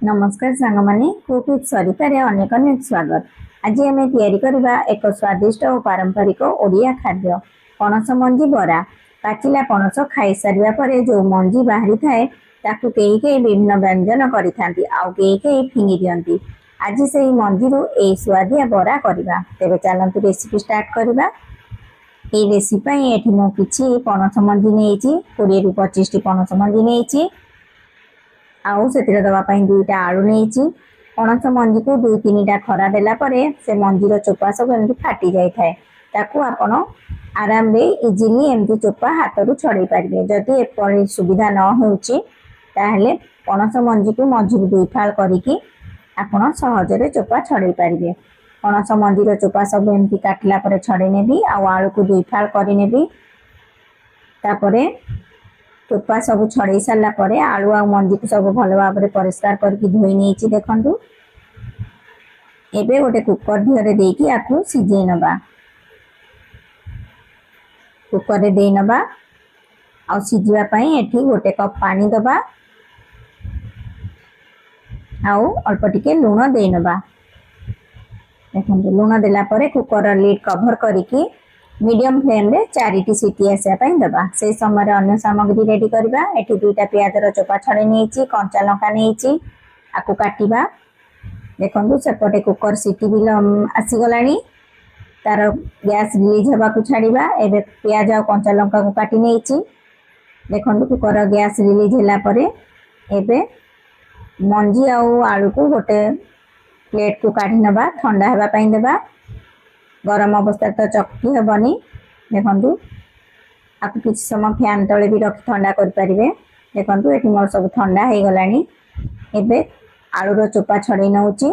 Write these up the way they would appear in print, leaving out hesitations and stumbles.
नमस्कार सांग माने कुक विथ सरिता रे अनेक अनेक स्वागत। आज आम तैयारी करबा एक स्वादिष्ट और पारंपरिक ओडिया खाद्य पणस मंजी बरा। पाचिला पणस खाई सारिया परे जो मंजी बाहरी थाए ताकू केही केही विभिन्न व्यंजन करिथांती आउ केही केही फिंगी दियंती। आज सेही मंजी रु ए स्वादिया बरा करबा। तेबे चलंतु रेसिपी स्टार्ट करबा। ए रेसिपी पई एठी मो किछि पणस मंजी नेइछि 20 रु 25 टी पणस मंजी नेइछि। आउ से दवापाई 2टा आलू नहीं। पणस मंजी को 2-3टा खरा देला परे से मंजीर चोपा सब एमती फाटी जाए ताकू आपण आराम रे इजिली एमती चोपा हाथ रु छड़े पारे। जदि एपरी सुविधा न होउची ताहले पणस मंजी को मझिर 2 फाल करिकी आपण सहजरे चोपा छड़े पारे। पणस मंजीर चोपा सब एमती काटला परे छड़े नेबी आउ आलू को 2 फाल करि नेबी। तापरे चोपा सब छड़े सारा पर आलू आ मंजी को सब भल भाव में परिष्कार करके धोई नहीं। देखु एबे गोटे कुकर धिहरे देकी आकु सिझे नबा। कुकर रे दे नबा आ सिझिबा पई एठी गोटे कप पानी दबा आउ अल्प टिके लूण दे नबा। देखु लूण देला परे कुकर लिड कवर करिकी मीडियम फ्लेम रे 4टी सीटी आसापी दबा। से समय अन्य सामग्री रेडी करबा। एठी 2टा प्याजर चोपा छड़े नहीं कंचा लंका नहीं आकु काटिबा। देखु सेपटे कुकर सीटी भी आसीगलानी तार गैस रिलीज होगा छाड़िबा। एबे प्याज आ कंचा लंका को काटी नहीं। देखु कुकर गैस रिलीज होला परे एबे मंजी आउ आलू को गोटे प्लेट को काढ़ी नबा ठंडा होगा पई देबा। गरम अवस्था तो चकटी हेबनी। देखु आपको किसी समय फैन तले भी रखी ठंडा करें। देखु ये मोर सब ठंडा हो गलानी। एबे आलूर चोपा छड़े नौची।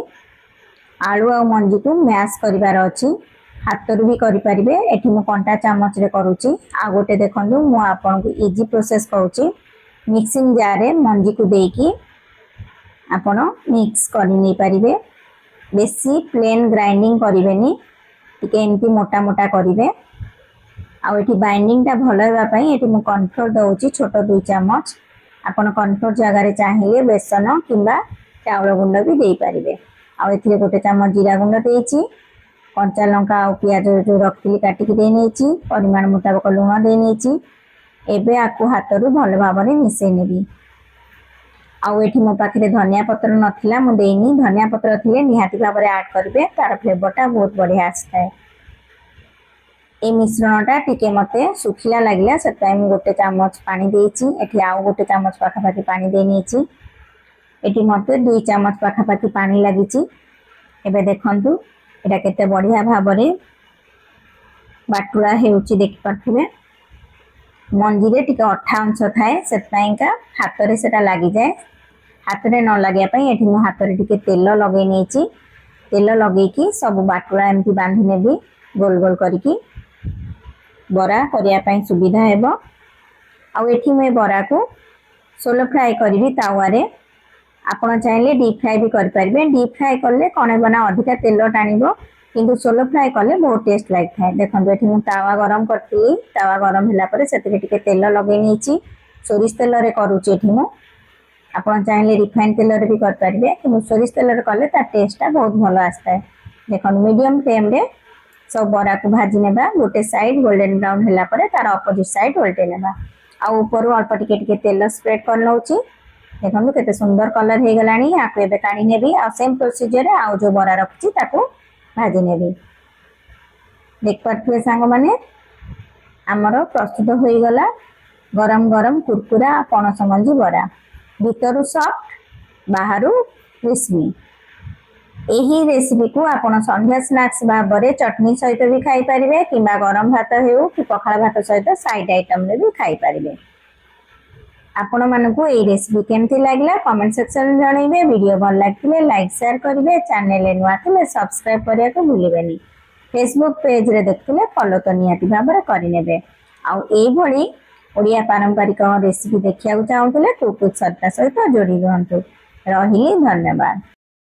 आलू आ मंजी को मैश करार अच्छी हाथ रू भी करें। एटी मु कंटा चामच रे करुच्ची। आ गोटे देखु मु आपको इजी प्रोसेस करुच्ची। मिक्सिंग जार रे मंजी को देकी आपण मिक्स करें। बेसी प्लेन ग्राइंडिंग करें टिके एमती मोटा मोटा करेंगे। आउ एटी बाइंडिंग टा भल होगापाई एटी मु कॉर्नफ्लोर दउची छोट 2 चामच। आपण कॉर्नफ्लोर जगह चाहिए बेसन किंबा चाउल गुंड भी दे पारिबे। आउ एथिरे गोटे चामच जीरा गुंड देइची। कंचा लंका आ प्याज जो रखली काटिकी दे नेइची। परिमाण मुताबिक लूण दे नेइची। एबे आकु हाथ रु भल भाव में मिसई नेबी। आउ एठी मो पाखरे धनिया पत्र नथिला मु देनी। धनिया पत्र थिले निहाती भाव में ऐड करिवे तार फ्लेवरटा बहुत बढ़िया आसଥାଏ। ए मिश्रणटा टिके मते सुखिला लागला सेटाई मु गोटे चामच पानी देइची। एठी आउ गोटे चामच पाखापाखि पानी दे नेइची। एठी मते 2 चामच पाखापाखि पानी लागिची। एबे देखंतु एटा केते बढ़िया भाव में बाटुरा हेउची देखि पाथुबे। मंजी रे टिके अठा अंश थाए सेटाईका हाथ रे सेटा लागि जाए। हाथ में न लगे ये मो हाथ में टिके तेल लगे नहीं। तेल लगे सब बाटुरा एमती बांधि नेबी गोल गोल करके बरा करने सुविधा हेब। आठी मुझे बरा को सोलो फ्राए करी तावा रे। आपण चाहिए डीप फ्राए भी करें। डीप फ्राए कले कौन बना अधिका तेल टाणिब किंतु सोलो फ्राए कले बहुत टेस्ट लगे। देखो ये मुझे तावा गरम करी। तावा गरम होगापर से तेल लगे नहीं। सोरिष तेल रे करुच्ची मु। आपन चाहिए रिफाइन तेल रे भी करें कि सोरिष तेल रे कले तार टेस्टा बहुत भल आसता है। देखो मीडियम फ्लेम रे सब बरा को भाजी नेबा। गोटे साइड गोल्डन ब्राउन होला परे तार अपोजिट साइड उल्टे नेबा। आ ऊपर अल्प टिके टिके तेल स्प्रेड कर नउची। देखो केते सुंदर कलर हो गलानी। आको एबे काढी नेबी। आ सेम प्रोसीजर रे आ जो बरा रखची ताको भाजी नेबी। देख पाथुए सांग माने हमर प्रस्तुत होई गला गरम गरम कुरकुरा पणस मंजी बरा। भीतर सॉफ्ट बाहर क्रिस्पी। यही रेसिपी को आपण संध्या स्नैक्स भाव में चटनी सहित भी खाई पारिबे किंबा गरम भात हो कि पखाल भात सहित साइड आइटम रे भी खाई पारिबे। आपण मानकु ए रेसिपी केमती लागला कमेंट सेक्शन में जणाइबे। वीडियो भल लागिले लाइक शेयर करिवे। चैनल ए नुआ थिले सब्सक्राइब करिया को भूलिबेनी। फेसबुक पेज रे देखथिले फॉलो तो नियाती भाव में करिनेबे। आ ए भली ओडिया पारंपरिक रेसिपी देखिया चाहूले कुक विथ सरिता सहित जोड़ी रुहतु। रही धन्यवाद।